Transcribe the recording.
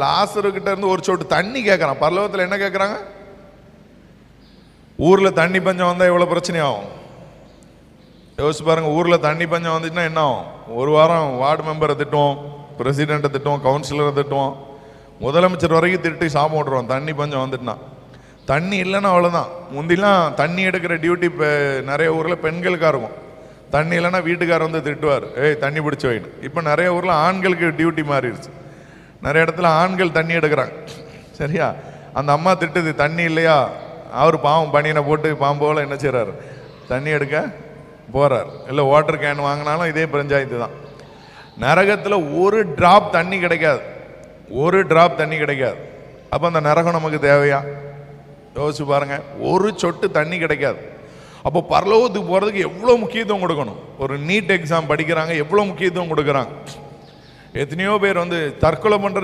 லாசருக்கிட்ட இருந்து ஒரு சொட்டு தண்ணி கேட்கறான். பரலோகத்தில் என்ன கேட்கறாங்க? ஊர்ல தண்ணி பஞ்சம் வந்தா எவ்வளவு பிரச்சனை ஆகும் யோசிச்சு பாருங்க. ஊர்ல தண்ணி பஞ்சம் வந்துச்சுன்னா என்ன ஆகும்? ஒரு வாரம் வார்டு மெம்பரை திட்டுவோம், பிரசிடென்ட்டை திட்டுவோம், கவுன்சிலரை திட்டுவோம், முதலமைச்சர் வரைக்கும் திட்டி சாபம் விட்டுருவோம் தண்ணி பஞ்சம் வந்துட்டுனா. தண்ணி இல்லைன்னா அவ்வளோதான். முந்திலாம் தண்ணி எடுக்கிற டியூட்டி நிறைய ஊரில் பெண்களுக்காக இருக்கும். தண்ணி இல்லைன்னா வீட்டுக்காரர் வந்து திட்டுவார், ஏய் தண்ணி பிடிச்சி வைன்னு. இப்போ நிறைய ஊரில் ஆண்களுக்கு டியூட்டி மாறிடுச்சு. நிறைய இடத்துல ஆண்கள் தண்ணி எடுக்கிறாங்க. சரியா? அந்த அம்மா திட்டுது, தண்ணி இல்லையா? அவர் பாவம் பனியனை போட்டு பாம்போல என்ன செய்கிறார்? தண்ணி எடுக்க போகிறார். இல்லை வாட்டர் கேன் வாங்கினாலும் இதே பஞ்சாயத்து தான். நரகத்தில் ஒரு டிராப் தண்ணி கிடைக்காது, ஒரு டிராப் தண்ணி கிடைக்காது. அப்போ அந்த நரகம் நமக்கு தேவையா? யோசிச்சு பாருங்க. ஒரு சொட்டு தண்ணி கிடைக்காது. அப்போ பரலோகத்துக்கு போகிறதுக்கு எவ்வளோ முக்கியத்துவம் கொடுக்கணும். ஒரு நீட் எக்ஸாம் படிக்கிறாங்க, எவ்வளோ முக்கியத்துவம் கொடுக்குறாங்க. எத்தனையோ பேர் வந்து தற்கொலை பண்ணுறது